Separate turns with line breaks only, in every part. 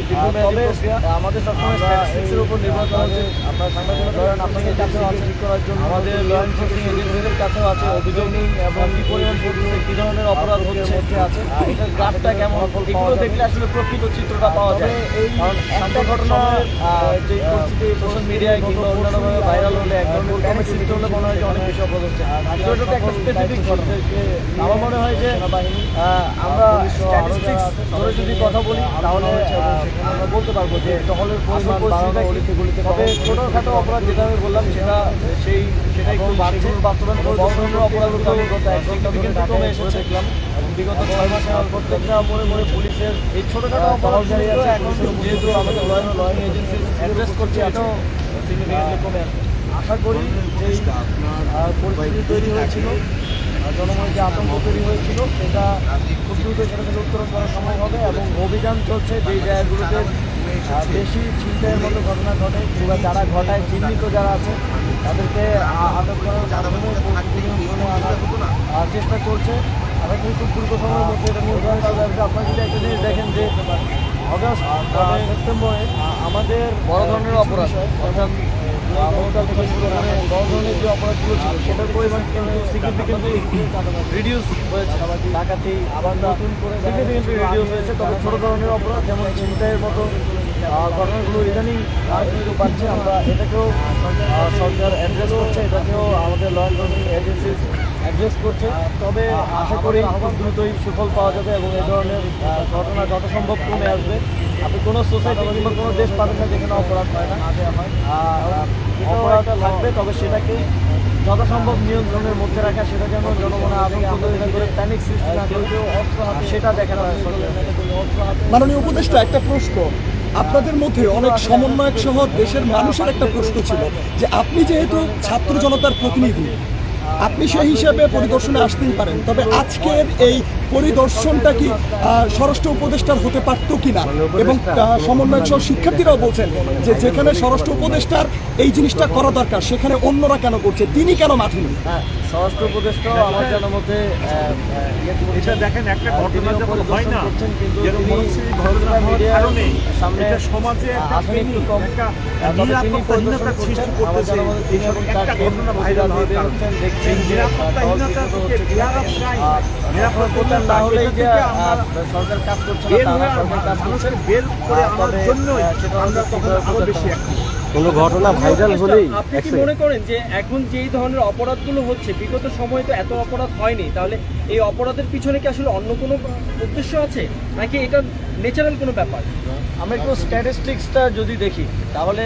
তবে আমাদের সবসময় স্ট্যাটিস্টিক্সের উপর নির্ভর করা উচিত। আমরা সাংবাদিকতা আপনাদের কাছেও আছে ঠিক করার জন্য আমাদের ল এনফোর্সিং এজেন্সিদের কাছেও আছে অভিযোগ এবং কী পরিমাণ ঘটছে, কী ধরনের অপরাধ মধ্যে আছে, এটার গ্রাফটা কেমন, এগুলো দেখলে আসলে প্রকৃত চিত্রটা পাওয়া যায়। কারণ একটা ঘটনা যে পরিস্থিতি সোশ্যাল মিডিয়ায় কিংবা অন্যান্যভাবে ভাইরাল হলে এক ধরনের প্যানিক সৃষ্টি হলে মনে হয় যে অনেক বেশি অপরাধ হচ্ছে। কিন্তু এটা তো একটা স্পেসিফিক ঘটনা। আমার মনে হয় যে আমরা স্ট্যাটিস্টিক্স ধরে যদি কথা বলি তাহলে আমরা বলতে পারবো যে টহলের পরিমাণ বাড়ানো, তবে ছোটোখাটো অপরাধ যেটা আমি বললাম সেটাই খুব বাড়ছে। বাস্তবায়ন করে বড় ধরনের অপরাধগুলো সিগনিফিকেন্টলি কমে এসেছে এবং বিগত 6 মাসে প্রত্যেকটা মোড়ে পুলিশের এই ছোটোখাটো অপরাধগুলো এখন যেহেতু আমাদের ল এজেন্সি অ্যাড্রেস করছে এটাও সিগনিফিকেন্টলি কমে আসছে। আশা করি এই পরিস্থিতি তৈরি হয়েছিল, জনমনে যে আতঙ্ক তৈরি হয়েছিল সেটা খুব দ্রুত সেটা থেকে উত্তরণ করা সম্ভব হবে এবং অভিযান চলছে যেই জায়গাগুলোতে বেশি ছিনতাইয়ের মতো ঘটনা ঘটে কিংবা যারা ঘটায় চিহ্নিত যারা আছে তাদেরকে আটক করার মাধ্যমে আনার চেষ্টা চলছে। আমরা কিন্তু খুব দ্রুত সময়ের মধ্যে এটা নির্ধারণ করা যাবে। আপনারা যদি একটা জিনিস দেখেন যে অগাস্ট সেপ্টেম্বরে আমাদের বড় ধরনের অপরাধ অর্থাৎ হত্যা থেকে শুরু করে বড় ধরনের যে অপরাধগুলো ছিল সেটার পরিমাণ কিন্তু সিগনিফিকেন্টলি রিডিউস হয়েছে। ডাকাতি আবার নতুন করে সিগনিফিকেন্টলি রিডিউস হয়েছে। তবে ছোটো ধরনের অপরাধ যেমন ছিনতাইয়ের মতো ঘটনাগুলো ইদানিং কিন্তু পাচ্ছে। আমরা এটাকেও সরকার অ্যাড্রেস করছে, এটাকেও আমাদের ল এনফোর্সিং এজেন্সি অ্যাড্রেস করছে। তবে আশা করি খুব দ্রুতই সুফল পাওয়া যাবে এবং এই ধরনের ঘটনা যত সম্ভব কমে আসবে। আপনি কোনো সোসাইটি কিংবা কোনো দেশ পাবেন না যেখানে অপরাধ হয় না, অপরাধ থাকবে, তবে সেটাকে যথাসম্ভব নিয়ন্ত্রণের মধ্যে রাখা, সেটা যেন জনমনে আতঙ্ক করে প্যানিক সৃষ্টি না করে সেটা দেখানো হয়।
মাননীয় উপদেষ্টা, একটা প্রশ্ন, আপনাদের মধ্যে অনেক সমন্বয়ক সহ দেশের মানুষের একটা প্রশ্ন ছিল যে আপনি যেহেতু ছাত্র জনতার প্রতিনিধি, আপনি সেই হিসাবে পরিদর্শনে আসতেই পারেন, তবে আজকের এই পরিদর্শনটা কি স্বরাষ্ট্র উপদেষ্টার হতে পারত কিনা? এবং সমন্বয়ক সহ শিক্ষার্থীরাও বলছেন যে যেখানে স্বরাষ্ট্র উপদেষ্টার এই জিনিসটা করা দরকার সেখানে অন্যরা কেন করছে, তিনি কেন মাঠে নেই?
হ্যাঁ, স্বরাষ্ট্র উপদেষ্টা আমার জানার মধ্যে
এটা দেখেন একটা ঘটনা যখন হয় না,
কিন্তু
সামনে সমাজে
আসলে একটু কম
নিরাপত্তাহীনতা সৃষ্টি করতেছে। একটা ঘটনা ভাইরাল হওয়ার কারণে দেখছেন নিরাপত্তাহীনতা থেকে নিরাপত্তা
না হলেই যে সরকার কাজ করছে না, সরকার কাজ করছে
বের করে আনার জন্যই আমরা তখন আরো বেশি
কোনো ঘটনা ভাইরাল হলেই।
আপনি কি মনে করেন যে এখন যেই ধরনের অপরাধগুলো হচ্ছে, বিগত সময়ে তো এত অপরাধ হয়নি, তাহলে এই অপরাধের পিছনে কি আসলে অন্য কোনো উদ্দেশ্য আছে নাকি এটা ন্যাচারাল কোনো ব্যাপার?
আমরা একটু স্ট্যাটিস্টিক্সটা যদি দেখি তাহলে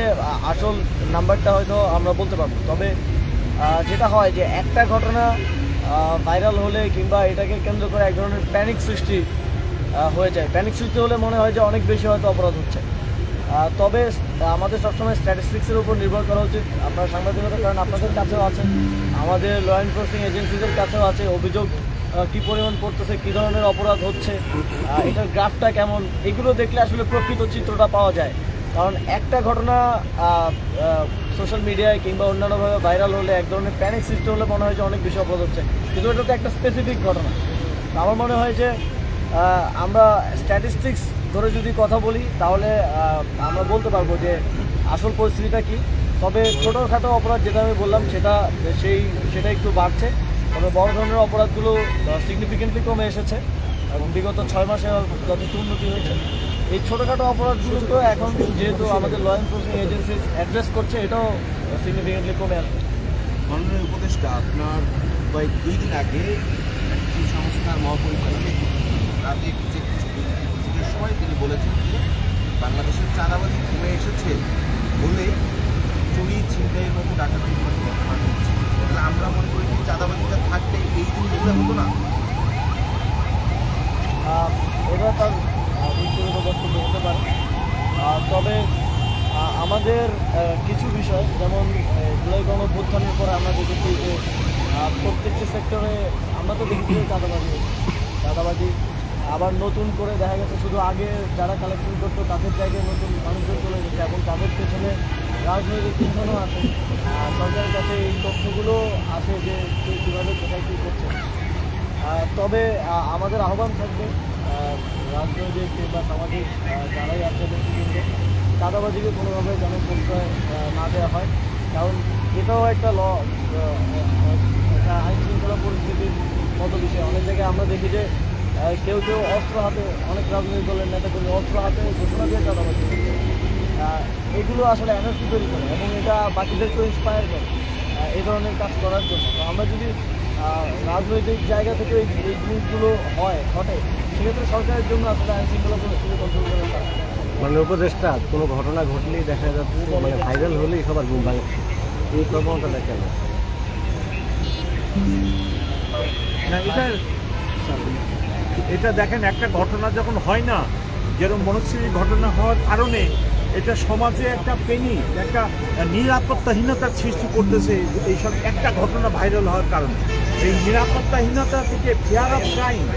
আসল নাম্বারটা হয়তো আমরা বলতে পারবো। তবে যেটা হয় যে একটা ঘটনা ভাইরাল হলে কিংবা এটাকে কেন্দ্র করে এক ধরনের প্যানিক সৃষ্টি হয়ে যায়। প্যানিক সৃষ্টি হলে মনে হয় যে অনেক বেশি হয়তো অপরাধ হচ্ছে। তবে আমাদের সবসময় স্ট্যাটিস্টিক্সের উপর নির্ভর করা উচিত। আপনার সাংবাদিকতা, কারণ আপনাদের কাছেও আছে, আমাদের ল এনফোর্সিং এজেন্সিদের কাছেও আছে অভিযোগ কী পরিমাণ পড়তেছে, কী ধরনের অপরাধ হচ্ছে, এটার গ্রাফটা কেমন, এগুলো দেখলে আসলে প্রকৃত চিত্রটা পাওয়া যায়। কারণ একটা ঘটনা সোশ্যাল মিডিয়ায় কিংবা অন্যান্যভাবে ভাইরাল হলে এক ধরনের প্যানিক সৃষ্টি হলে মনে হয় যে অনেক বেশি অপরাধ হচ্ছে, কিন্তু এটা তো একটা স্পেসিফিক ঘটনা। আমার মনে হয় যে আমরা স্ট্যাটিস্টিক্স ধরে যদি কথা বলি তাহলে আমরা বলতে পারবো যে আসল পরিস্থিতিটা কী। তবে ছোটোখাটো অপরাধ যেটা আমি বললাম সেটা একটু বাড়ছে, তবে বড় ধরনের অপরাধগুলো সিগনিফিকেন্টলি কমে এসেছে এবং বিগত 6 মাসে যথেষ্ট উন্নতি হয়েছে। এই ছোটোখাটো অপরাধগুলো তো এখন যেহেতু আমাদের ল এনফোর্সিং এজেন্সি অ্যাড্রেস করছে এটাও সিগনিফিকেন্টলি কমে আসবে।
মাননীয় উপদেষ্টা, আপনার 2 দিন আগে একটি সংস্থার মহাপরিচালক রাতে কিছু সময় তিনি বলেছেন যে বাংলাদেশের চাঁদাবাজি কমে এসেছে বলে চুরি ছিনতাইয়ের মতো ডাকাতির মতো ঘটনা ঘটছে। তাহলে আমরা মনে করি যে চাঁদাবাজিটা থাকলে এই জিনিসগুলো হতো না।
এটা তার ব্যক্তিগত বক্তব্য হতে পারে। তবে আমাদের কিছু বিষয় যেমন জুলাই গণঅভ্যুত্থানের পরে আমরা দেখেছি যে প্রত্যেকটি সেক্টরে আমরা তো দেখেছি চাঁদাবাজি আবার নতুন করে দেখা গেছে শুধু আগে যারা কালেকশন করতো তাদের জায়গায় নতুন মানুষজন চলে গেছে এবং তাদের পেছনে রাজনৈতিক চিন্তাও আছে। সরকারের কাছে এই তথ্যগুলো আসে যে কীভাবে কোথায় কী করছে। তবে আমাদের আহ্বান থাকবে রাজনৈতিক কিংবা সামাজিক যারাই আছেন চাঁদাবাজিকে কোনোভাবে যেন প্রশ্রয় না দেওয়া হয়, কারণ এটাও একটা একটা আইন শৃঙ্খলা পরিস্থিতির মতো বিষয়। অনেক জায়গায় আমরা দেখি যে কেউ কেউ অস্ত্র হাতে, অনেক রাজনৈতিক দলের নেতাকর্মী অস্ত্র হাতে ঘোষণা দিয়ে চাঁদাবাজি করছে। এগুলো আসলে এনার্জি তৈরি করে এবং এটা বাকিদেরকেও ইন্সপায়ার করে এই ধরনের কাজ করার জন্য। তো আমরা যদি রাজনৈতিক জায়গা থেকে এই জিনিসগুলো ঘটে, সেক্ষেত্রে সরকারের জন্য আসলে আইন শৃঙ্খলা পরিস্থিতি কন্ট্রোল করে থাকে।
মানে উপদেষ্টা কোনো ঘটনা ঘটলেই দেখা যাচ্ছে মানে ভাইরাল হলেই সবার ঘুম ভাঙে, এই প্রবণতাটা কেন?
না এটা দেখেন, একটা ঘটনা যখন হয় না, যেরকম মনস্বী ঘটনা হওয়ার কারণে এটা সমাজে একটা একটা নিরাপত্তাহীনতার সৃষ্টি করতেছে। এইসব একটা ঘটনা ভাইরাল হওয়ার কারণে এই নিরাপত্তাহীনতা থেকে ফিয়ার অফ ক্রাইম